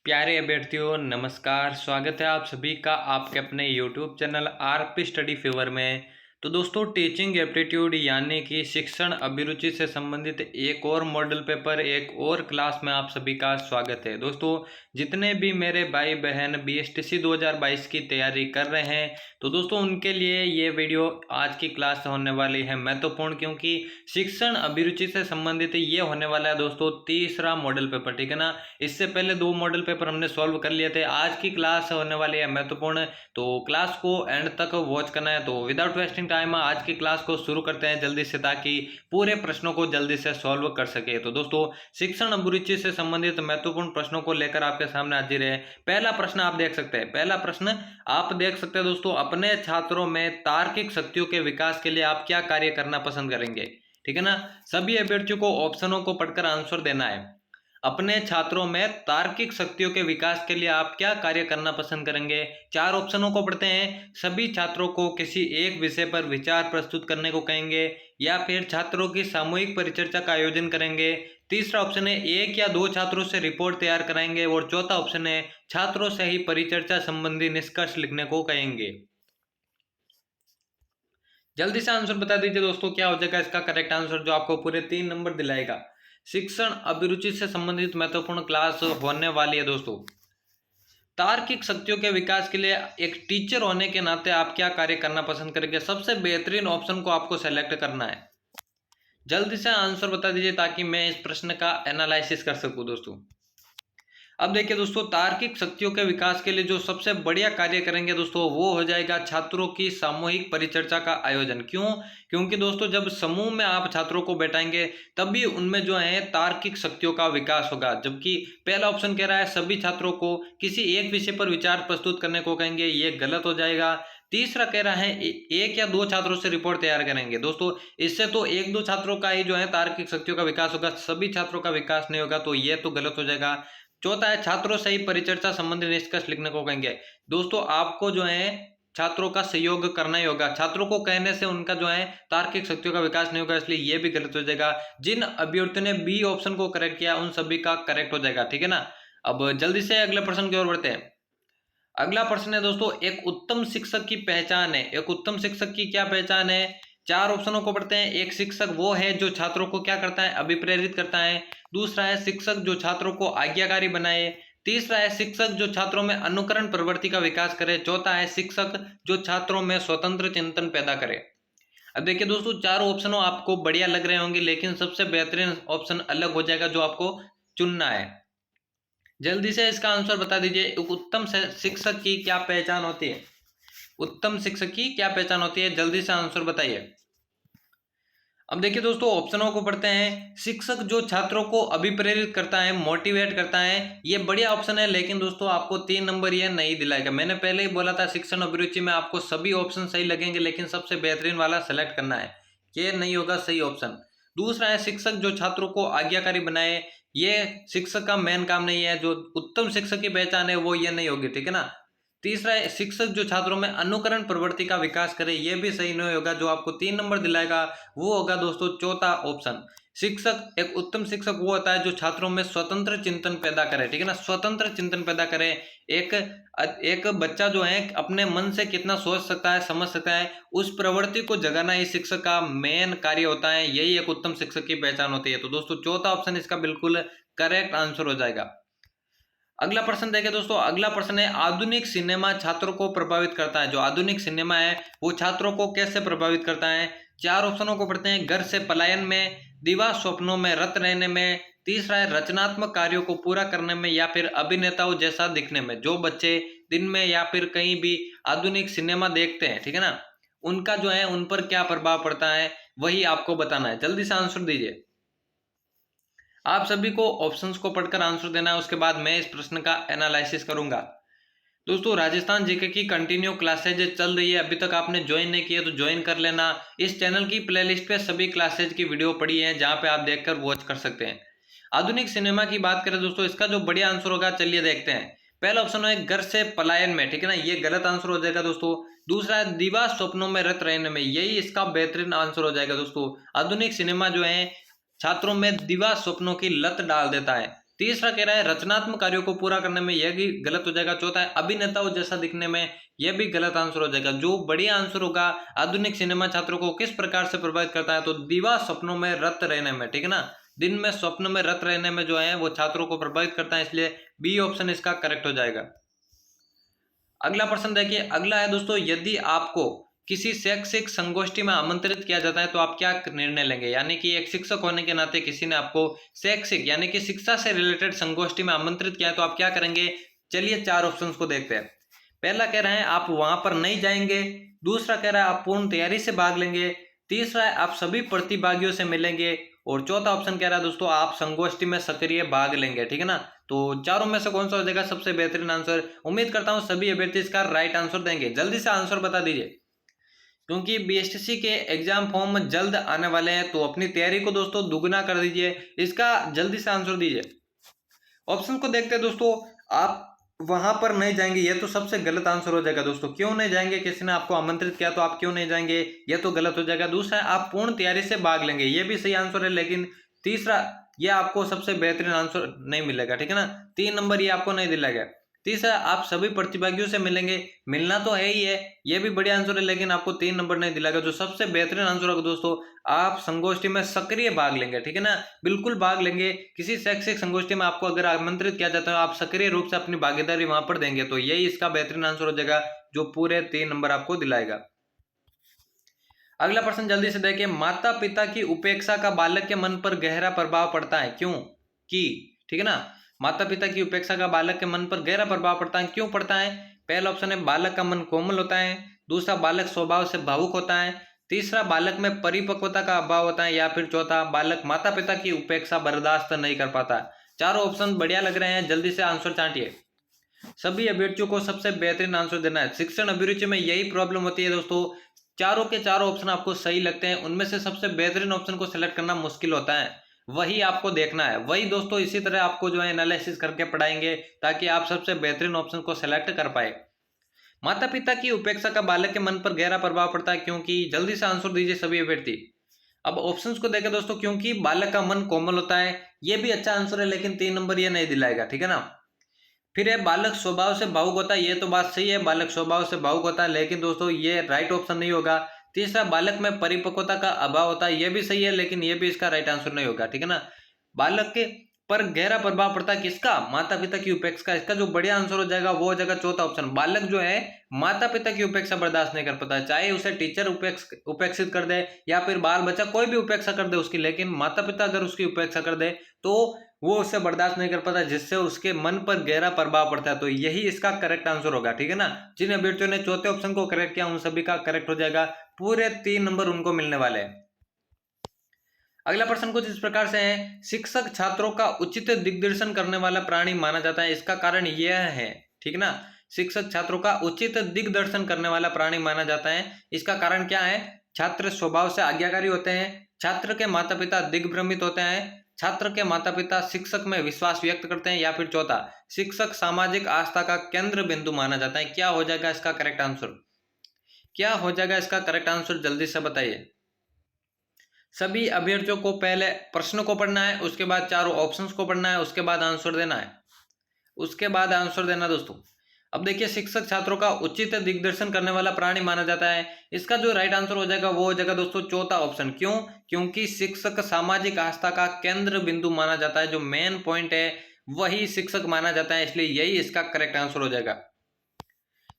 प्यारे अभ्यर्थियों नमस्कार। स्वागत है आप सभी का आपके अपने YouTube channel RP study favour में। तो दोस्तों टीचिंग एप्टीट्यूड यानी कि शिक्षण अभिरुचि से संबंधित एक और मॉडल पेपर एक और क्लास में आप सभी का स्वागत है। दोस्तों जितने भी मेरे भाई बहन BSTC 2022 की तैयारी कर रहे हैं तो दोस्तों उनके लिए ये वीडियो आज की क्लास होने वाली है महत्वपूर्ण, क्योंकि शिक्षण अभिरुचि से संबंधित ये होने वाला है दोस्तों तीसरा मॉडल पेपर। ठीक है ना, इससे पहले दो मॉडल पेपर हमने सॉल्व कर लिए थे। आज की क्लास होने वाली है महत्वपूर्ण, तो क्लास को एंड तक वॉच करना है। तो विदाउट वेस्टिंग टाइम आज की क्लास को शुरू करते हैं जल्दी से, ताकि पूरे प्रश्नों को जल्दी से सॉल्व कर सके। तो दोस्तों शिक्षण अभिरुचि से संबंधित महत्वपूर्ण प्रश्नों को लेकर आपके सामने हाजिर है। पहला प्रश्न आप देख सकते हैं, पहला प्रश्न आप देख सकते हैं दोस्तों, अपने छात्रों में तार्किक शक्तियों के विकास के लिए आप क्या कार्य करना पसंद करेंगे। ठीक है ना, सभी अभ्यर्थियों को ऑप्शनों को पढ़कर आंसर देना है। अपने छात्रों में तार्किक शक्तियों के विकास के लिए आप क्या कार्य करना पसंद करेंगे। चार ऑप्शनों को पढ़ते हैं। सभी छात्रों को किसी एक विषय पर विचार प्रस्तुत करने को कहेंगे, या फिर छात्रों की सामूहिक परिचर्चा का आयोजन करेंगे। तीसरा ऑप्शन है एक या दो छात्रों से रिपोर्ट तैयार कराएंगे, और चौथा ऑप्शन है छात्रों से ही परिचर्चा संबंधी निष्कर्ष लिखने को कहेंगे। जल्दी से आंसर बता दीजिए दोस्तों, क्या हो जाएगा इसका करेक्ट आंसर, जो आपको पूरे 3 नंबर दिलाएगा। शिक्षण अभिरुचि से संबंधित महत्वपूर्ण क्लास होने वाली है दोस्तों। तार्किक शक्तियों के विकास के लिए एक टीचर होने के नाते आप क्या कार्य करना पसंद करेंगे। सबसे बेहतरीन ऑप्शन को आपको सेलेक्ट करना है। जल्दी से आंसर बता दीजिए ताकि मैं इस प्रश्न का एनालिसिस कर सकूं दोस्तों। अब देखिए दोस्तों, तार्किक शक्तियों के विकास के लिए जो सबसे बढ़िया कार्य करेंगे दोस्तों, वो हो जाएगा छात्रों की सामूहिक परिचर्चा का आयोजन। क्यों? क्योंकि दोस्तों जब समूह में आप छात्रों को बैठाएंगे तभी उनमें जो है तार्किक शक्तियों का विकास होगा। जबकि पहला ऑप्शन कह रहा है सभी छात्रों को किसी एक विषय पर विचार प्रस्तुत करने को कहेंगे, ये गलत हो जाएगा। तीसरा कह रहा है एक या दो छात्रों से रिपोर्ट तैयार करेंगे। दोस्तों इससे तो एक दो छात्रों का ही जो है तार्किक शक्तियों का विकास होगा, सभी छात्रों का विकास नहीं होगा, तो ये तो गलत हो जाएगा। चौथा है छात्रों से ही परिचर्चा संबंधी निष्कर्ष लिखने को कहेंगे। दोस्तों आपको जो है छात्रों का सहयोग करना ही होगा, छात्रों को कहने से उनका जो है तार्किक शक्तियों का विकास नहीं होगा, इसलिए यह भी गलत हो जाएगा। जिन अभ्यर्थियों ने बी ऑप्शन को करेक्ट किया उन सभी का करेक्ट हो जाएगा। ठीक है ना, अब जल्दी से अगले प्रश्न की ओर बढ़ते हैं। अगला प्रश्न है दोस्तों, एक उत्तम शिक्षक की पहचान है। एक उत्तम शिक्षक की क्या पहचान है। चार ऑप्शनों को पढ़ते हैं। एक शिक्षक वो है जो छात्रों को क्या करता है, अभिप्रेरित करता है। दूसरा है शिक्षक जो छात्रों को आज्ञाकारी बनाए। तीसरा है शिक्षक जो छात्रों में अनुकरण प्रवृत्ति का विकास करे। चौथा है शिक्षक जो छात्रों में स्वतंत्र चिंतन पैदा करे। अब देखिए दोस्तों, चारों ऑप्शनों आपको बढ़िया लग रहे होंगे, लेकिन सबसे बेहतरीन ऑप्शन अलग हो जाएगा जो आपको चुनना है। जल्दी से इसका आंसर बता दीजिए, उत्तम शिक्षक की क्या पहचान होती है। उत्तम शिक्षक की क्या पहचान होती है, जल्दी से आंसर बताइए। अब देखिए दोस्तों, ऑप्शनों को पढ़ते हैं। शिक्षक जो छात्रों को अभिप्रेरित करता है, मोटिवेट करता है, ये बढ़िया ऑप्शन है, लेकिन दोस्तों आपको 3 नंबर ये नहीं दिलाएगा। मैंने पहले ही बोला था शिक्षण अभिरुचि में आपको सभी ऑप्शन सही लगेंगे, लेकिन सबसे बेहतरीन वाला सेलेक्ट करना है, ये नहीं होगा सही ऑप्शन। दूसरा है शिक्षक जो छात्रों को आज्ञाकारी बनाए, ये शिक्षक का मेन काम नहीं है। जो उत्तम शिक्षक की पहचान है वो ये नहीं होगी। ठीक है ना। तीसरा है शिक्षक जो छात्रों में अनुकरण प्रवृत्ति का विकास करे, ये भी सही नहीं होगा। जो आपको 3 नंबर दिलाएगा वो होगा दोस्तों चौथा ऑप्शन। शिक्षक, एक उत्तम शिक्षक वो होता है जो छात्रों में स्वतंत्र चिंतन पैदा करे। ठीक है ना, स्वतंत्र चिंतन पैदा करे। एक बच्चा जो है अपने मन से कितना सोच सकता है, समझ सकता है, उस प्रवृत्ति को जगाना ही शिक्षक का मेन कार्य होता है। यही एक उत्तम शिक्षक की पहचान होती है। तो दोस्तों चौथा ऑप्शन इसका बिल्कुल करेक्ट आंसर हो जाएगा। अगला प्रश्न देखें दोस्तों। अगला प्रश्न है आधुनिक सिनेमा छात्रों को प्रभावित करता है। जो आधुनिक सिनेमा है वो छात्रों को कैसे प्रभावित करता है। चार ऑप्शनों को पढ़ते हैं। घर से पलायन में, दिवा स्वप्नों में रत रहने में, तीसरा है रचनात्मक कार्यों को पूरा करने में, या फिर अभिनेताओं जैसा दिखने में। जो बच्चे दिन में या फिर कहीं भी आधुनिक सिनेमा देखते हैं, ठीक है ना, उनका जो है उन पर क्या प्रभाव पड़ता है, वही आपको बताना है। जल्दी से आंसर दीजिए। आप सभी को ऑप्शंस को पढ़कर आंसर देना है, उसके बाद मैं इस प्रश्न का एनालिसिस करूंगा। दोस्तों राजस्थान जीके की कंटिन्यू क्लासेज चल रही है, अभी तक आपने ज्वाइन नहीं किया तो ज्वाइन कर लेना। इस चैनल की प्लेलिस्ट पे सभी क्लासेज की वीडियो पड़ी है, जहां पे आप देखकर वॉच कर सकते हैं। आधुनिक सिनेमा की बात करें दोस्तों, इसका जो बढ़िया आंसर होगा चलिए देखते हैं। पहला ऑप्शन है घर से पलायन में, ठीक है ना, ये गलत आंसर हो जाएगा दोस्तों। दूसरा है दिवा स्वप्नों में रत रहने में, यही इसका बेहतरीन आंसर हो जाएगा दोस्तों। आधुनिक सिनेमा जो है छात्रों में दिवा स्वप्नों की लत डाल देता है। तीसरा कह रहा है रचनात्मक कार्यों को पूरा करने में, यह भी गलत हो जाएगा। चौथा है अभिनेताओं जैसा दिखने में, यह भी गलत आंसर हो जाएगा। जो बढ़िया आंसर होगा, आधुनिक सिनेमा छात्रों को किस प्रकार से प्रभावित करता है, तो दिवा स्वप्नों में रत रहने में, ठीक है ना, दिन में स्वप्न में रत रहने में जो है वो छात्रों को प्रभावित करता है, इसलिए बी ऑप्शन इसका करेक्ट हो जाएगा। अगला प्रश्न देखिए, अगला है दोस्तों, यदि आपको किसी शैक्षिक संगोष्ठी में आमंत्रित किया जाता है तो आप क्या निर्णय लेंगे। यानी कि एक शिक्षक होने के नाते किसी ने आपको शैक्षिक यानी कि शिक्षा से रिलेटेड संगोष्ठी में आमंत्रित किया है तो आप क्या करेंगे। चलिए 4 ऑप्शंस को देखते हैं। पहला कह रहे हैं आप वहां पर नहीं जाएंगे, दूसरा कह रहा है आप पूर्ण तैयारी से भाग लेंगे, तीसरा है आप सभी प्रतिभागियों से मिलेंगे, और चौथा ऑप्शन कह रहा है दोस्तों आप संगोष्ठी में सक्रिय भाग लेंगे, ठीक है ना। तो चारों में से कौन सा हो जाएगा सबसे बेहतरीन आंसर। उम्मीद करता हूं सभी अभ्यर्थी इसका राइट आंसर देंगे। जल्दी से आंसर बता दीजिए, क्योंकि बीएसटीसी के एग्जाम फॉर्म जल्द आने वाले हैं, तो अपनी तैयारी को दोस्तों दुगना कर दीजिए। इसका जल्दी से आंसर दीजिए। ऑप्शन को देखते हैं दोस्तों, आप वहां पर नहीं जाएंगे, ये तो सबसे गलत आंसर हो जाएगा दोस्तों। क्यों नहीं जाएंगे, किसी ने आपको आमंत्रित किया तो आप क्यों नहीं जाएंगे, ये तो गलत हो जाएगा। दूसरा आप पूर्ण तैयारी से भाग लेंगे, ये भी सही आंसर है, लेकिन तीसरा ये आपको सबसे बेहतरीन आंसर नहीं मिलेगा, ठीक है ना। 3 नंबर ये आपको नहीं दिलाएगा। तीसरा आप सभी प्रतिभागियों से मिलेंगे, मिलना तो है ही है, ये भी बढ़िया आंसर है, लेकिन आपको 3 नंबर नहीं दिलाएगा। जो सबसे बेहतरीन आंसर होगा दोस्तों, आप संगोष्ठी में सक्रिय भाग लेंगे, ठीक है ना, बिल्कुल भाग लेंगे। किसी शैक्षिक संगोष्ठी में आपको अगर आमंत्रित किया जाता है आप सक्रिय रूप से अपनी भागीदारी वहां पर देंगे, तो यही इसका बेहतरीन आंसर हो जाएगा, जो पूरे 3 नंबर आपको दिलाएगा। अगला प्रश्न जल्दी से देखिए, माता पिता की उपेक्षा का बालक के मन पर गहरा प्रभाव पड़ता है, क्यों कि, ठीक है ना, माता पिता की उपेक्षा का बालक के मन पर गहरा प्रभाव पड़ता है, क्यों पड़ता है। पहला ऑप्शन है बालक का मन कोमल होता है, दूसरा बालक स्वभाव से भावुक होता है, तीसरा बालक में परिपक्वता का अभाव होता है, या फिर चौथा बालक माता पिता की उपेक्षा बर्दाश्त नहीं कर पाता। चारों ऑप्शन बढ़िया लग रहे हैं, जल्दी से आंसर चाटिए। सभी अभ्यर्थियों को सबसे बेहतरीन आंसर देना है। शिक्षण अभिरुचि में यही प्रॉब्लम होती है दोस्तों, चारों के चारों ऑप्शन आपको सही लगते हैं, उनमें से सबसे बेहतरीन ऑप्शन को सिलेक्ट करना मुश्किल होता है, वही आपको देखना है। वही दोस्तों इसी तरह आपको जो है एनालिसिस करके पढ़ाएंगे, ताकि आप सबसे बेहतरीन ऑप्शन को सिलेक्ट कर पाए। माता पिता की उपेक्षा का बालक के मन पर गहरा प्रभाव पड़ता है, क्योंकि, जल्दी से आंसर दीजिए सभी अभ्यर्थी। अब ऑप्शंस को देखें दोस्तों, क्योंकि बालक का मन कोमल होता है, ये भी अच्छा आंसर है, लेकिन 3 नंबर ये नहीं दिलाएगा, ठीक है ना। फिर है बालक स्वभाव से भावुक होता है, ये तो बात सही है, बालक स्वभाव से भावुक होता है, लेकिन दोस्तों ये राइट ऑप्शन नहीं होगा। तीसरा बालक में परिपक्वता का अभाव होता है, ये भी सही है, लेकिन ये भी इसका राइट आंसर नहीं होगा, ठीक है ना। बालक के पर गहरा प्रभाव पड़ता है किसका, माता पिता की उपेक्षा का। इसका जो बढ़िया आंसर हो जाएगा वो हो जाएगा चौथा ऑप्शन। बालक जो है माता पिता की उपेक्षा बर्दाश्त नहीं कर पाता, चाहे उसे टीचर उपेक्षित कर दे या फिर बाल बच्चा कोई भी उपेक्षा कर दे उसकी, लेकिन माता पिता अगर उसकी उपेक्षा कर दे तो वो उससे बर्दाश्त नहीं कर पाता, जिससे उसके मन पर गहरा प्रभाव पड़ता है। तो यही इसका करेक्ट आंसर होगा, ठीक है ना। जिन अभ्यर्थियों ने चौथे ऑप्शन को करेक्ट किया उन सभी का करेक्ट हो जाएगा, पूरे 3 नंबर उनको मिलने वाले हैं। अगला प्रश्न कुछ इस प्रकार से है, शिक्षक छात्रों का उचित दिग्दर्शन करने वाला प्राणी माना जाता है, इसका कारण यह है, ठीक ना। शिक्षक छात्रों का उचित दिग्दर्शन करने वाला प्राणी माना जाता है, इसका कारण क्या है। छात्र स्वभाव से आज्ञाकारी होते हैं, छात्र के माता पिता दिग्भ्रमित होते हैं, छात्र के माता पिता शिक्षक में विश्वास व्यक्त करते हैं, या फिर चौथा शिक्षक सामाजिक आस्था का केंद्र बिंदु माना जाता है। क्या हो जाएगा इसका करेक्ट आंसर, क्या हो जाएगा इसका करेक्ट आंसर, जल्दी से बताइए। सभी अभ्यर्थियों को पहले प्रश्न को पढ़ना है, उसके बाद चारों ऑप्शंस को पढ़ना है, उसके बाद आंसर देना है, उसके बाद आंसर देना दोस्तों। अब देखिए, शिक्षक छात्रों का उचित दिग्दर्शन करने वाला प्राणी माना जाता है, इसका जो राइट आंसर हो जाएगा वो हो जाएगा दोस्तों चौथा ऑप्शन। क्यों, क्योंकि शिक्षक सामाजिक आस्था का केंद्र बिंदु माना जाता है, जो मेन पॉइंट है वही शिक्षक माना जाता है, इसलिए यही इसका करेक्ट आंसर हो जाएगा।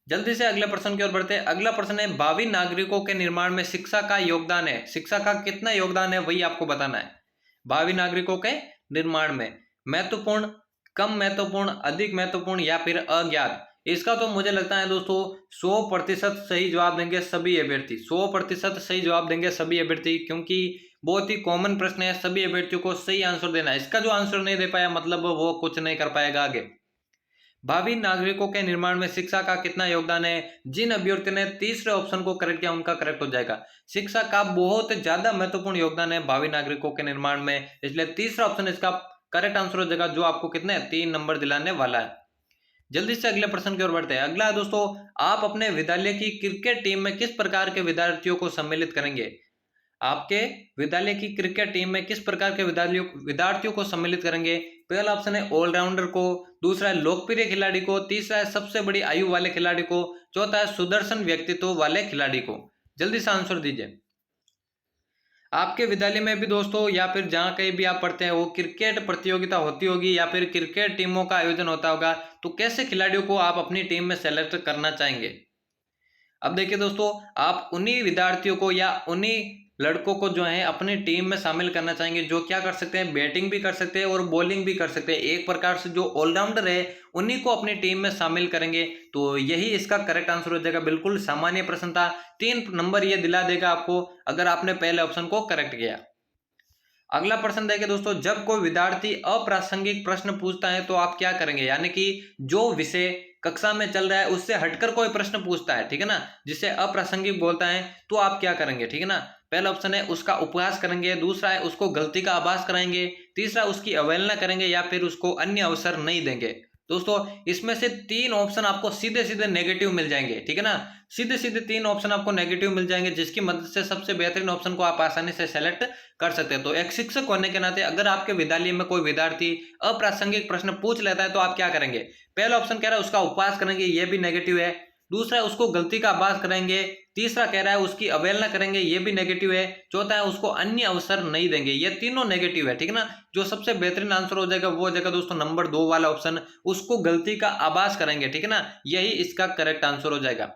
जल्दी से अगले प्रश्न की ओर बढ़ते हैं। अगला प्रश्न है, भावी नागरिकों के निर्माण में शिक्षा का योगदान है, शिक्षा का कितना योगदान है वही आपको बताना है। भावी नागरिकों के निर्माण में महत्वपूर्ण, कम महत्वपूर्ण, अधिक महत्वपूर्ण, या फिर अज्ञात। इसका तो मुझे लगता है दोस्तों 100% सही जवाब देंगे सभी अभ्यर्थी, 100% सही जवाब देंगे सभी अभ्यर्थी, क्योंकि बहुत ही कॉमन प्रश्न है, सभी अभ्यर्थियों को सही आंसर देना है। इसका जो आंसर नहीं दे पाया मतलब वो कुछ नहीं कर पाएगा आगे। भावी नागरिकों के निर्माण में शिक्षा का कितना योगदान है, जिन अभ्यर्थियों ने तीसरे ऑप्शन को करेक्ट किया उनका करेक्ट हो जाएगा। शिक्षा का बहुत ज्यादा महत्वपूर्ण योगदान है भावी नागरिकों के निर्माण में, इसलिए तीसरा ऑप्शन इसका करेक्ट आंसर हो जाएगा, जो आपको कितने 3 नंबर दिलाने वाला है। जल्दी से अगले प्रश्न की ओर बढ़ते हैं। अगला है दोस्तों, आप अपने विद्यालय की क्रिकेट टीम में किस प्रकार के विद्यार्थियों को सम्मिलित करेंगे। आपके विद्यालय की क्रिकेट टीम में किस प्रकार के विद्यार्थियों को सम्मिलित करेंगे। पहला ऑप्शन है ऑलराउंडर को, दूसरा है लोकप्रिय खिलाड़ी को, तीसरा है सबसे बड़ी आयु वाले खिलाड़ी को, चौथा है सुदर्शन व्यक्तित्व वाले खिलाड़ी को। जल्दी से आंसर दीजिए। आपके विद्यालय में भी दोस्तों या फिर जहाँ कहीं भी आप पढ़ते हैं वो क्रिकेट प्रतियोगिता होती होगी या फिर क्रिकेट टीमों का आयोजन होता होगा, तो कैसे खिलाड़ियों को आप अपनी टीम में सेलेक्ट करना चाहेंगे? अब देखिए दोस्तों, आप उन्हीं विद्यार्थियों को या उन्हीं लड़कों को जो है अपनी टीम में शामिल करना चाहेंगे जो क्या कर सकते हैं, बैटिंग भी कर सकते हैं और बॉलिंग भी कर सकते हैं। एक प्रकार से जो ऑलराउंडर है उन्हीं को अपनी टीम में शामिल करेंगे। तो यही इसका करेक्ट आंसर हो जाएगा। बिल्कुल सामान्य प्रश्न था, 3 नंबर ये दिला देगा आपको अगर आपने पहले ऑप्शन को करेक्ट किया। अगला प्रश्न देखिए दोस्तों, जब कोई विद्यार्थी अप्रासंगिक प्रश्न पूछता है तो आप क्या करेंगे? यानी कि जो विषय कक्षा में चल रहा है उससे हटकर कोई प्रश्न पूछता है, ठीक है ना, जिसे अप्रासंगिक बोलता है, तो आप क्या करेंगे? ठीक है ना, पहला ऑप्शन है उसका उपहास करेंगे, दूसरा है उसको गलती का आभास कराएंगे, तीसरा उसकी अवहेलना करेंगे या फिर उसको अन्य अवसर नहीं देंगे। दोस्तों इसमें से 3 ऑप्शन आपको सीधे सीधे नेगेटिव मिल जाएंगे, ठीक है ना, सीधे सीधे 3 ऑप्शन आपको नेगेटिव मिल जाएंगे, जिसकी मदद से सबसे बेहतरीन ऑप्शन को आप आसानी से सेलेक्ट कर सकते हैं। तो एक शिक्षक होने के नाते अगर आपके विद्यालय में कोई विद्यार्थी अप्रासंगिक प्रश्न पूछ लेता है तो आप क्या करेंगे? पहला ऑप्शन कह रहा है उसका उपहास करेंगे, ये भी नेगेटिव है, दूसरा है उसको गलती का आभास कराएंगे, तीसरा कह रहा है उसकी अवहेलना करेंगे, ये भी नेगेटिव है, चौथा है उसको अन्य अवसर नहीं देंगे, ये तीनों नेगेटिव है, ठीक है ना। जो सबसे बेहतरीन आंसर हो जाएगा वो हो जाएगा दोस्तों नंबर 2 वाला ऑप्शन, उसको गलती का आभास करेंगे, ठीक है ना, यही इसका करेक्ट आंसर हो जाएगा।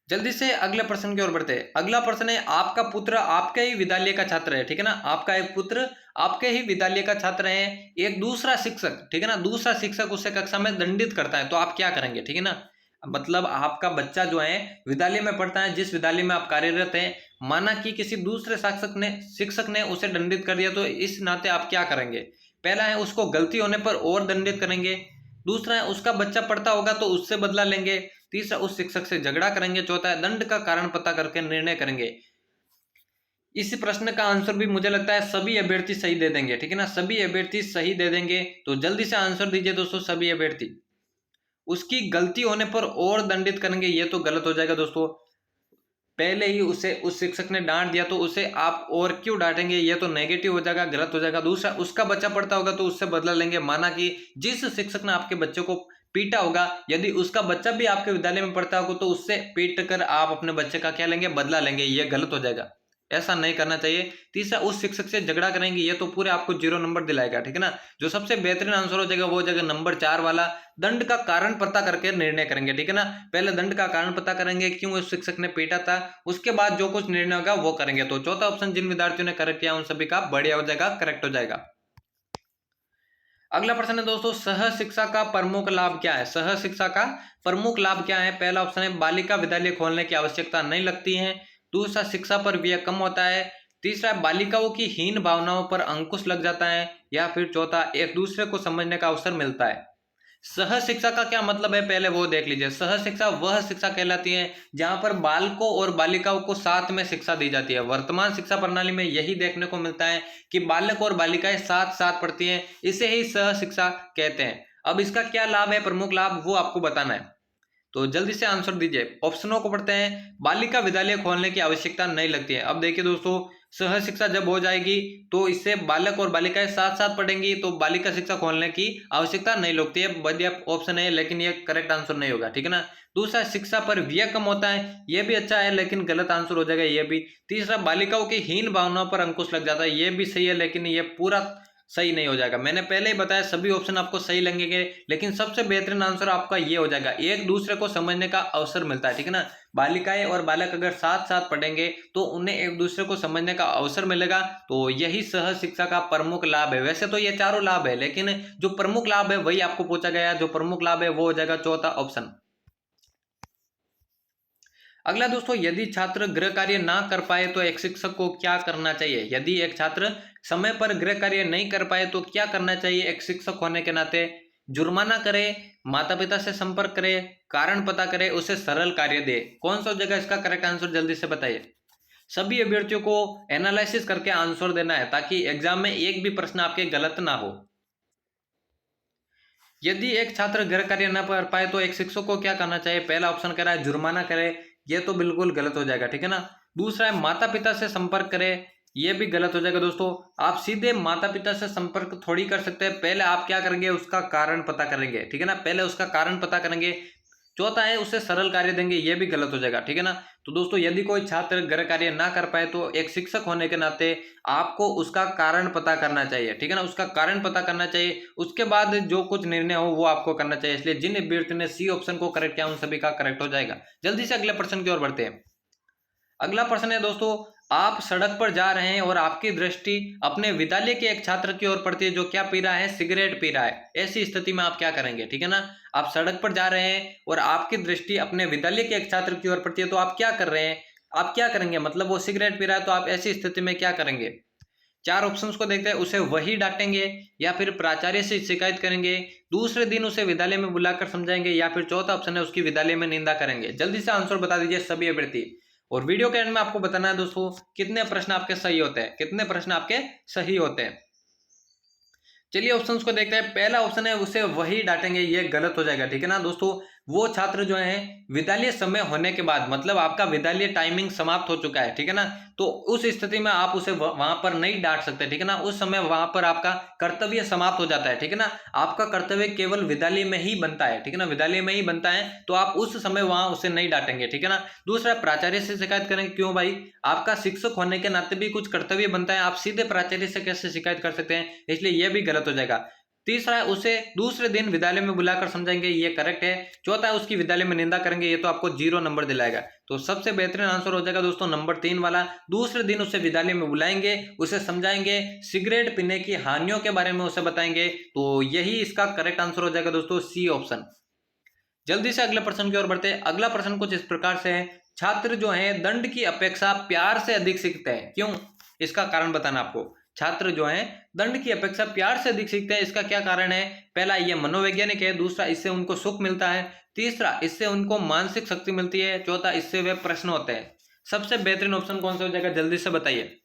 जल्दी से अगले प्रश्न की ओर बढ़ते हैं। अगला प्रश्न है, आपका पुत्र आपके ही विद्यालय का छात्र है, ठीक है ना, आपका एक पुत्र आपके ही विद्यालय का छात्र है, एक दूसरा शिक्षक, ठीक है ना, दूसरा शिक्षक उसे कक्षा में दंडित करता है, तो आप क्या करेंगे? ठीक है ना, मतलब आपका बच्चा जो है विद्यालय में पढ़ता है, जिस विद्यालय में आप कार्यरत हैं, माना कि किसी दूसरे शिक्षक ने उसे दंडित कर दिया, तो इस नाते आप क्या करेंगे? पहला है उसको गलती होने पर और दंडित करेंगे, दूसरा है उसका बच्चा पढ़ता होगा तो उससे बदला लेंगे, तीसरा उस शिक्षक से झगड़ा करेंगे, चौथा है दंड का कारण पता करके निर्णय करेंगे। इस प्रश्न का आंसर भी मुझे लगता है सभी अभ्यर्थी सही दे देंगे, ठीक है ना, सभी अभ्यर्थी सही दे देंगे। तो जल्दी से आंसर दीजिए दोस्तों सभी अभ्यर्थी। उसकी गलती होने पर और दंडित करेंगे, ये तो गलत हो जाएगा दोस्तों, पहले ही उसे उस शिक्षक ने डांट दिया तो उसे आप और क्यों डांटेंगे, ये तो नेगेटिव हो जाएगा, गलत हो जाएगा। दूसरा, उसका बच्चा पढ़ता होगा तो उससे बदला लेंगे, माना कि जिस शिक्षक ने आपके बच्चे को पीटा होगा, यदि उसका बच्चा भी आपके विद्यालय में पढ़ता होगा तो उससे पीट कर आप अपने बच्चे का क्या लेंगे? बदला लेंगे, ये गलत हो जाएगा, ऐसा नहीं करना चाहिए। तीसरा, उस शिक्षक से झगड़ा करेंगे, ये तो पूरे आपको 0 नंबर दिलाएगा, ठीक है ना। जो सबसे बेहतरीन आंसर हो जाएगा वो हो जाएगा नंबर 4 वाला, दंड का कारण पता करके निर्णय करेंगे, ठीक है ना। पहले दंड का कारण पता करेंगे, क्यों उस शिक्षक ने पीटा था, उसके बाद जो कुछ निर्णय होगा वो करेंगे। तो चौथा ऑप्शन जिन विद्यार्थियों ने करेक्ट किया उन सभी का बढ़िया हो जाएगा, करेक्ट हो जाएगा। अगला प्रश्न है दोस्तों, सह शिक्षा का प्रमुख लाभ क्या है? सह शिक्षा का प्रमुख लाभ क्या है? पहला ऑप्शन है बालिका विद्यालय खोलने की आवश्यकता नहीं लगती है, दूसरा शिक्षा पर व्यय कम होता है, तीसरा बालिकाओं की हीन भावनाओं पर अंकुश लग जाता है, या फिर चौथा एक दूसरे को समझने का अवसर मिलता है। सह शिक्षा का क्या मतलब है पहले वो देख लीजिए। सह शिक्षा वह शिक्षा कहलाती है जहां पर बालकों और बालिकाओं को साथ में शिक्षा दी जाती है। वर्तमान शिक्षा प्रणाली में यही देखने को मिलता है कि बालक और बालिकाएं साथ साथ पढ़ती हैं, इसे ही सह शिक्षा कहते हैं। अब इसका क्या लाभ है, प्रमुख लाभ, वो आपको बताना है, तो जल्दी से आंसर दीजिए। ऑप्शनों को पढ़ते हैं। बालिका विद्यालय खोलने की आवश्यकता नहीं लगती है। अब देखिए दोस्तों, सह शिक्षा जब हो जाएगी तो इससे बालक और बालिकाएं साथ साथ पढ़ेंगी, तो बालिका शिक्षा खोलने की आवश्यकता नहीं लगती है। बढ़िया ऑप्शन है, लेकिन ये करेक्ट आंसर नहीं होगा, ठीक है ना। दूसरा, शिक्षा पर व्यय कम होता है, ये भी अच्छा है लेकिन गलत आंसर हो जाएगा ये भी। तीसरा, बालिकाओं की हीन भावनाओं पर अंकुश लग जाता है, ये भी सही है लेकिन ये पूरा सही नहीं हो जाएगा। मैंने पहले ही बताया सभी ऑप्शन आपको सही लगेंगे, लेकिन सबसे बेहतरीन आंसर आपका ये हो जाएगा, एक दूसरे को समझने का अवसर मिलता है, ठीक है ना। बालिकाएं और बालक अगर साथ साथ पढ़ेंगे तो उन्हें एक दूसरे को समझने का अवसर मिलेगा, तो यही सह शिक्षा का प्रमुख लाभ है। वैसे तो ये चारों लाभ है, लेकिन जो प्रमुख लाभ है वही आपको पूछा गया, जो प्रमुख लाभ है वो हो जाएगा चौथा ऑप्शन। अगला दोस्तों, यदि छात्र गृह कार्य ना कर पाए तो एक शिक्षक को क्या करना चाहिए? यदि एक छात्र समय पर गृह कार्य नहीं कर पाए तो क्या करना चाहिए एक शिक्षक होने के नाते? जुर्माना करे, माता पिता से संपर्क करे, कारण पता करे, उसे सरल कार्य दे। कौन सा जगह इसका करेक्ट आंसर जल्दी से बताइए। सभी अभ्यर्थियों को एनालिसिस करके आंसर देना है ताकि एग्जाम में एक भी प्रश्न आपके गलत ना हो। यदि एक छात्र गृह कार्य न कर पाए तो एक शिक्षक को क्या करना चाहिए? पहला ऑप्शन कह रहा है जुर्माना करे, ये तो बिल्कुल गलत हो जाएगा, ठीक है ना। दूसरा है माता पिता से संपर्क करे, ये भी गलत हो जाएगा दोस्तों। आप सीधे माता पिता से संपर्क थोड़ी कर सकते हैं, पहले आप क्या करेंगे, उसका कारण पता करेंगे, ठीक है ना, पहले उसका कारण पता करेंगे। चौथा है उसे सरल कार्य देंगे, ये भी गलत हो जाएगा, ठीक है ना। तो दोस्तों यदि कोई छात्र गृह कार्य ना कर पाए तो एक शिक्षक होने के नाते आपको उसका कारण पता करना चाहिए, ठीक है ना, उसका कारण पता करना चाहिए। उसके बाद जो कुछ निर्णय हो वो आपको करना चाहिए। इसलिए जिन अभ्यर्थियों ने सी ऑप्शन को करेक्ट किया उन सभी का करेक्ट हो जाएगा। जल्दी से अगले प्रश्न की ओर बढ़ते हैं। अगला प्रश्न है दोस्तों, आप सड़क पर जा रहे हैं और आपकी दृष्टि अपने विद्यालय के एक छात्र की ओर पड़ती है जो क्या पी रहा है, सिगरेट पी रहा है। ऐसी स्थिति में आप क्या करेंगे, ठीक है ना। आप सड़क पर जा रहे हैं और आपकी दृष्टि अपने विद्यालय के एक छात्र की ओर पड़ती है, तो आप क्या कर रहे हैं, आप क्या करेंगे, मतलब वो सिगरेट पी रहा है, तो आप ऐसी स्थिति में क्या करेंगे। चार ऑप्शंस को देखते हैं। उसे वही डांटेंगे, या फिर प्राचार्य से शिकायत करेंगे, दूसरे दिन उसे विद्यालय में बुलाकर समझाएंगे, या फिर चौथा ऑप्शन है उसकी विद्यालय में निंदा करेंगे। जल्दी से आंसर बता दीजिए सभी अभ्यर्थी। और वीडियो के एंड में आपको बताना है दोस्तों कितने प्रश्न आपके सही होते हैं, कितने प्रश्न आपके सही होते हैं। चलिए ऑप्शंस को देखते हैं। पहला ऑप्शन है उसे वही डांटेंगे, ये गलत हो जाएगा, ठीक है ना दोस्तों। वो छात्र जो है विद्यालय समय होने के बाद, मतलब आपका विद्यालय टाइमिंग समाप्त हो चुका है, ठीक है ना, तो उस स्थिति में आप उसे वहां पर नहीं डांट सकते, ठीक है ना। उस समय वहां पर आपका कर्तव्य समाप्त हो जाता है, ठीक है ना। आपका कर्तव्य केवल विद्यालय में ही बनता है, ठीक है ना, विद्यालय में ही बनता है, तो आप उस समय वहां उसे नहीं डांटेंगे, ठीक है ना। दूसरा, प्राचार्य से शिकायत करेंगे। क्यों भाई, आपका शिक्षक होने के नाते भी कुछ कर्तव्य बनता है, आप सीधे प्राचार्य से कैसे शिकायत कर सकते हैं, इसलिए यह भी गलत हो जाएगा। तीसरा है उसे दूसरे दिन विद्यालय में बुलाकर समझाएंगे, ये करेक्ट है। चौथा है उसकी विद्यालय में निंदा करेंगे, ये तो आपको 0 नंबर दिलाएगा। तो सबसे बेहतरीन आंसर हो जाएगा दोस्तों नंबर 3 वाला, दूसरे दिन उसे विद्यालय में बुलाएंगे, उसे समझाएंगे, सिगरेट पीने की हानियों के बारे में उसे बताएंगे। तो यही इसका करेक्ट आंसर हो जाएगा दोस्तों, सी ऑप्शन। जल्दी से अगले प्रश्न की ओर बढ़ते हैं। अगला प्रश्न कुछ इस प्रकार से है, छात्र जो है दंड की अपेक्षा प्यार से अधिक सीखते हैं, क्यों, इसका कारण बताना आपको। छात्र जो है दंड की अपेक्षा प्यार से अधिक सीखते हैं, इसका क्या कारण है। पहला, ये मनोवैज्ञानिक है। दूसरा, इससे उनको सुख मिलता है। तीसरा, इससे उनको मानसिक शक्ति मिलती है। चौथा, इससे वे प्रश्न होते हैं। सबसे बेहतरीन ऑप्शन कौन सा हो जाएगा, जल्दी से बताइए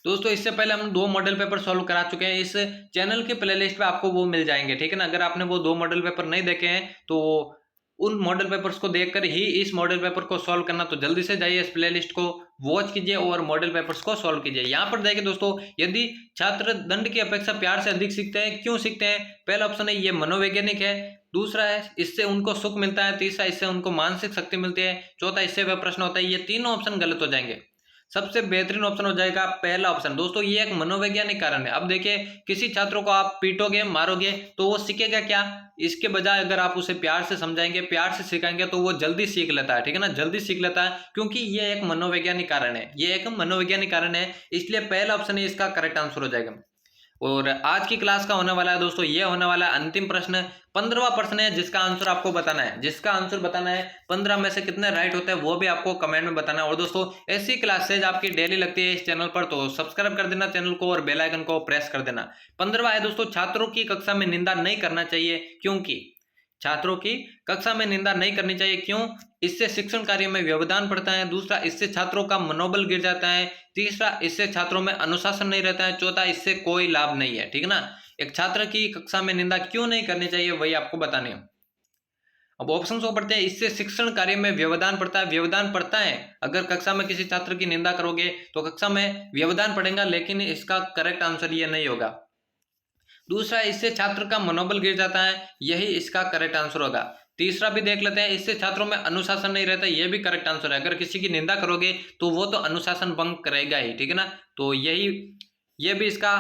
दोस्तों। इससे पहले हम 2 मॉडल पेपर सॉल्व करा चुके हैं, इस चैनल के प्लेलिस्ट पे आपको वो मिल जाएंगे, ठीक है ना। अगर आपने वो 2 मॉडल पेपर नहीं देखे हैं तो उन मॉडल पेपर्स को देखकर ही इस मॉडल पेपर को सॉल्व करना, तो जल्दी से जाइए इस प्लेलिस्ट को वॉच कीजिए और मॉडल पेपर्स को सॉल्व कीजिए। यहाँ पर देखिए दोस्तों, यदि छात्र दंड की अपेक्षा प्यार से अधिक सीखते हैं, क्यों सीखते हैं। पहला ऑप्शन है ये मनोवैज्ञानिक है। दूसरा है इससे उनको सुख मिलता है। तीसरा, इससे उनको मानसिक शक्ति मिलती है। चौथा, इससे वह प्रश्न होता है। ये तीनों ऑप्शन गलत हो जाएंगे। सबसे बेहतरीन ऑप्शन हो जाएगा पहला ऑप्शन दोस्तों, ये एक मनोवैज्ञानिक कारण है। अब देखिए, किसी छात्रों को आप पीटोगे, मारोगे तो वो सीखेगा क्या, इसके बजाय अगर आप उसे प्यार से समझाएंगे, प्यार से सिखाएंगे, तो वो जल्दी सीख लेता है, ठीक है ना, जल्दी सीख लेता है, क्योंकि ये एक मनोवैज्ञानिक कारण है, ये एक मनोवैज्ञानिक कारण है। इसलिए पहला ऑप्शन है इसका करेक्ट आंसर हो जाएगा। और आज की क्लास का होने वाला है दोस्तों, ये होने वाला है अंतिम प्रश्न, 15वां प्रश्न है, जिसका आंसर आपको बताना है, जिसका आंसर बताना है। 15 में से कितने राइट होते हैं वो भी आपको कमेंट में बताना है। और दोस्तों ऐसी क्लासेज आपकी डेली लगती है इस चैनल पर, तो सब्सक्राइब कर देना चैनल को और बेल आइकन को प्रेस कर देना। 15वां है दोस्तों, छात्रों की कक्षा में निंदा नहीं करना चाहिए, क्योंकि छात्रों की कक्षा में निंदा नहीं करनी चाहिए, क्यों, इससे शिक्षण कार्य में व्यवधान पड़ता है। दूसरा, इससे छात्रों का मनोबल गिर जाता है। तीसरा, इससे छात्रों में अनुशासन नहीं रहता है। चौथा, इससे कोई लाभ नहीं है, ठीक है ना। एक छात्र की कक्षा में निंदा क्यों नहीं करनी चाहिए वही आपको बताने हैं। अब ऑप्शन को पढ़ते हैं। इससे शिक्षण कार्य में व्यवधान पड़ता है, व्यवधान पड़ता है। अगर कक्षा में किसी छात्र की निंदा करोगे तो कक्षा में व्यवधान पड़ेगा, लेकिन इसका करेक्ट आंसर ये नहीं होगा। दूसरा, इससे छात्र का मनोबल गिर जाता है, यही इसका करेक्ट आंसर होगा। तीसरा भी देख लेते हैं, इससे छात्रों में अनुशासन नहीं रहता, यह भी करेक्ट आंसर है। अगर किसी की निंदा करोगे तो वो तो अनुशासन भंग करेगा ही, ठीक है ना, तो ये भी इसका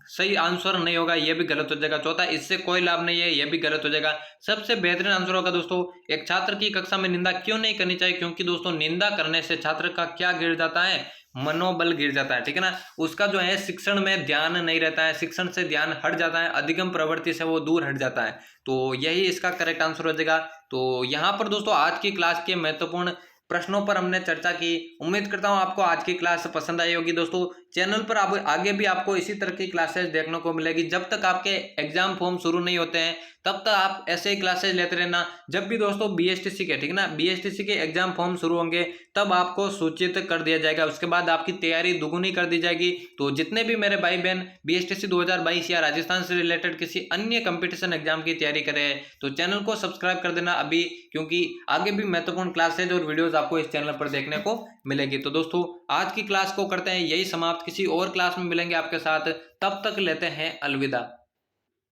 सही आंसर नहीं होगा, ये भी गलत हो जाएगा। चौथा, इससे कोई लाभ नहीं है, ये भी गलत हो जाएगा। सबसे बेहतरीन आंसर होगा दोस्तों, एक छात्र की कक्षा में निंदा क्यों नहीं करनी चाहिए, क्योंकि दोस्तों निंदा करने से छात्र का क्या गिर जाता है, मनोबल गिर जाता है, ठीक है ना। उसका जो है शिक्षण में ध्यान नहीं रहता है, शिक्षण से ध्यान हट जाता है, अधिगम प्रवृत्ति से वो दूर हट जाता है। तो यही इसका करेक्ट आंसर हो जाएगा। तो यहाँ पर दोस्तों आज की क्लास के महत्वपूर्ण प्रश्नों पर हमने चर्चा की। उम्मीद करता हूँ आपको आज की क्लास पसंद आई होगी। दोस्तों चैनल पर आगे भी आपको इसी तरह की क्लासेस देखने को मिलेगी। जब तक आपके एग्जाम फॉर्म शुरू नहीं होते हैं तब तक आप ऐसे ही क्लासेस लेते रहना। जब भी दोस्तों BSTC के, ठीक है ना, BSTC के एग्जाम फॉर्म शुरू होंगे तब आपको सूचित कर दिया जाएगा। उसके बाद आपकी तैयारी दुगुनी कर दी जाएगी। तो जितने भी मेरे भाई बहन BSTC 2022 या राजस्थान से रिलेटेड किसी अन्य कंपटीशन एग्जाम की तैयारी करें तो चैनल को सब्सक्राइब कर देना अभी, क्योंकि आगे भी महत्वपूर्ण क्लासेज और वीडियोज आपको इस चैनल पर देखने को मिलेगी। तो दोस्तों आज की क्लास को करते हैं यही समाप्त, किसी और क्लास में मिलेंगे आपके साथ, तब तक लेते हैं अलविदा।